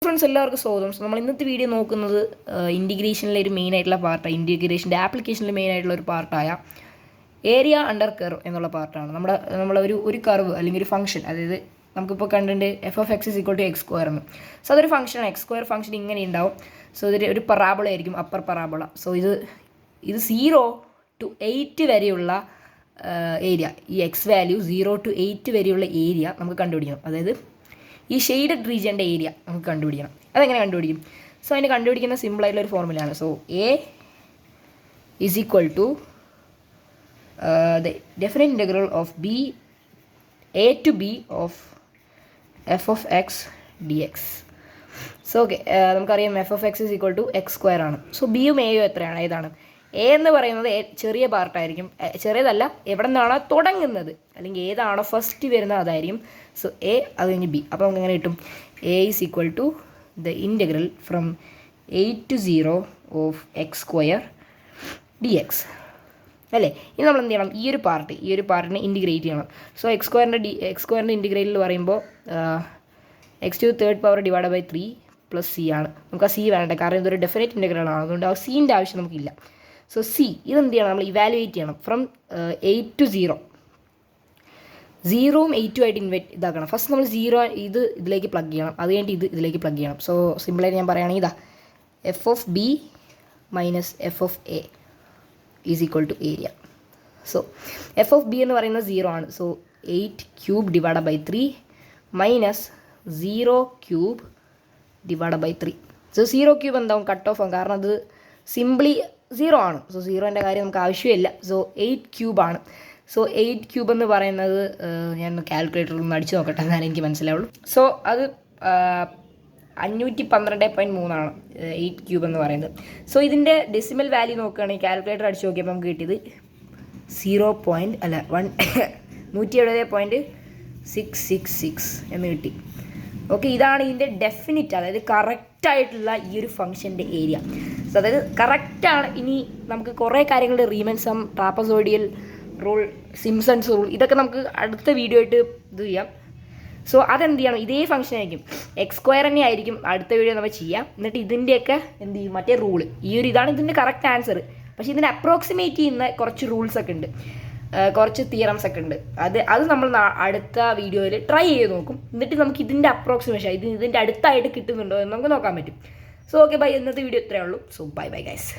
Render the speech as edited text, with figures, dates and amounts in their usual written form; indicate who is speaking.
Speaker 1: Friends എല്ലാവർക്കും സ്വാഗതം. So നമ്മൾ ഇന്നത്തെ വീഡിയോ നോക്കുന്നത് ഇൻറ്റിഗ്രേഷനിലെ ഒരു മെയിൻ ആയിട്ടുള്ള പാർട്ടാണ്, ഇൻറ്റിഗ്രേഷൻ്റെ ആപ്ലിക്കേഷനിൽ മെയിൻ ആയിട്ടുള്ള ഒരു പാർട്ടായ ഏരിയ അണ്ടർ കർവ് എന്നുള്ള പാർട്ടാണ്. നമ്മുടെ ഒരു കർവ് അല്ലെങ്കിൽ ഒരു ഫംഗ്ഷൻ, അതായത് നമുക്കിപ്പോൾ കണ്ടിട്ട് f(x)=x² എന്ന്. സോ അതൊരു ഫംഗ്ഷനാണ്. x² ഫംഗ്ഷൻ ഇങ്ങനെ ഉണ്ടാവും. സോ ഇതൊരു ഒരു പറാബോള ആയിരിക്കും, അപ്പർ പറാബോള. സോ ഇത് 0 to 8 വരെയുള്ള ഏരിയ, ഈ എക്സ് വാല്യൂ 0 to 8 വരെയുള്ള ഏരിയ നമുക്ക് കണ്ടുപിടിക്കണം. അതായത് ഈ ഷെയ്ഡഡ് റീജിയൻ്റെ ഏരിയ നമുക്ക് കണ്ടുപിടിക്കണം. അതെങ്ങനെ കണ്ടുപിടിക്കും? സോ അതിന് കണ്ടുപിടിക്കുന്ന സിമ്പിളായിട്ടുള്ള ഒരു ഫോർമുലയാണ്. So A is equal to the definite integral of B A to B of f(x) dx. So okay, നമുക്കറിയാം f(x) is equal to x² ആണ്. സോ ബിയും എയും എത്രയാണ്? ഏതാണ്? എ എന്ന് പറയുന്നത് ചെറിയ പാർട്ടായിരിക്കും, ചെറിയതല്ല, എവിടെ നിന്നാണോ തുടങ്ങുന്നത് അല്ലെങ്കിൽ ഏതാണോ ഫസ്റ്റ് വരുന്നത് അതായിരിക്കും. സോ എ, അത് കഴിഞ്ഞ് ബി. അപ്പോൾ നമുക്ക് എങ്ങനെ കിട്ടും? A is equal to the integral from 8 to 0 of x² dx അല്ലേ. ഇനി നമ്മൾ എന്ത് ചെയ്യണം? ഈ ഒരു പാർട്ടിനെ ഇൻറ്റിഗ്രേറ്റ് ചെയ്യണം. സോ x² ഇൻറ്റിഗ്രേറ്റിൽ പറയുമ്പോൾ x³ divide by 3 plus C ആണ്. നമുക്ക് ആ സി വേണ്ട, കാരണം ഇതൊരു ഡെഫിനറ്റ് ഇൻ്റഗ്രൽ ആണ്, അതുകൊണ്ട് ആ സീൻ്റെ ആവശ്യം നമുക്കില്ല. സോ സി ഇതെന്ത് ചെയ്യണം? നമ്മൾ ഇവാലുവേറ്റ് ചെയ്യണം ഫ്രം 8 to 0. 0ഉം 8ഉം ആയിട്ട് ഇതാക്കണം. ഫസ്റ്റ് നമ്മൾ 0 ഇതിലേക്ക് പ്ലഗ് ചെയ്യണം, അത് കഴിഞ്ഞിട്ട് ഇതിലേക്ക് പ്ലഗ് ചെയ്യണം. സോ സിമ്പിളായിട്ട് ഞാൻ പറയുകയാണെങ്കിൽ ഇതാ f(b) minus f(a) is equal to area. So f(b) എന്ന് പറയുന്നത് 0 ആണ്. So 8³ divide by 3 minus 0³ divide by 3. So 0³ എന്താവും? കട്ട് ഓഫ് ആവും, കാരണം അത് സിംപ്ലി 0 ആണ്. സോ 0ൻ്റെ കാര്യം നമുക്ക് ആവശ്യമില്ല. സോ 8³ ആണ്. സോ 8³ എന്ന് പറയുന്നത് ഞാൻ കാൽക്കുലേറ്ററിൽ ഒന്ന് അടിച്ചു നോക്കട്ടെ, എന്നാലും എനിക്ക് മനസ്സിലാവുള്ളൂ. സോ അത് 512.3 ആണ് 8³ എന്ന് പറയുന്നത്. സോ ഇതിൻ്റെ ഡെസിമൽ വാല്യൂ നോക്കുകയാണെങ്കിൽ കാൽക്കുലേറ്റർ അടിച്ച് നോക്കിയപ്പോൾ നമുക്ക് കിട്ടിയത് 170.666 എന്ന് കിട്ടി. ഓക്കെ, ഇതാണ് ഇതിൻ്റെ ഡെഫിനിറ്റ്, അതായത് കറക്റ്റായിട്ടുള്ള ഈ ഒരു ഫംഗ്ഷൻ്റെ ഏരിയ. സോ അതായത് കറക്റ്റാണ്. ഇനി നമുക്ക് കുറേ കാര്യങ്ങളുടെ റീമൻ സം, ട്രാപ്പസോയിഡിയൽ റൂൾ, സിംസൺസ് റൂൾ, ഇതൊക്കെ നമുക്ക് അടുത്ത വീഡിയോ ആയിട്ട് ഇത് ചെയ്യാം. സോ അതെന്ത് ചെയ്യണം? ഇതേ ഫംഗ്ഷൻ ആയിരിക്കും, x² തന്നെ ആയിരിക്കും അടുത്ത വീഡിയോ നമ്മൾ ചെയ്യാം. എന്നിട്ട് ഇതിൻ്റെയൊക്കെ എന്ത് ചെയ്യും? മറ്റേ റൂള്, ഇതാണ് ഇതിൻ്റെ കറക്റ്റ് ആൻസർ. പക്ഷേ ഇതിനെ അപ്രോക്സിമേറ്റ് ചെയ്യുന്ന കുറച്ച് റൂൾസൊക്കെ ഉണ്ട്, കുറച്ച് തിയറംസ് ഒക്കെ ഉണ്ട്. അത് നമ്മൾ അടുത്ത വീഡിയോയിൽ ട്രൈ ചെയ്ത് നോക്കും. എന്നിട്ട് നമുക്ക് ഇതിൻ്റെ അപ്രോക്സിമേഷൻ, ഇതിൻ്റെ അടുത്തായിട്ട് കിട്ടുന്നുണ്ടോ എന്ന് നമുക്ക് നോക്കാൻ പറ്റും. So okay, bye. ഇന്നത്തെ വീഡിയോ ഇത്രയേ ഉള്ളൂ. So bye guys.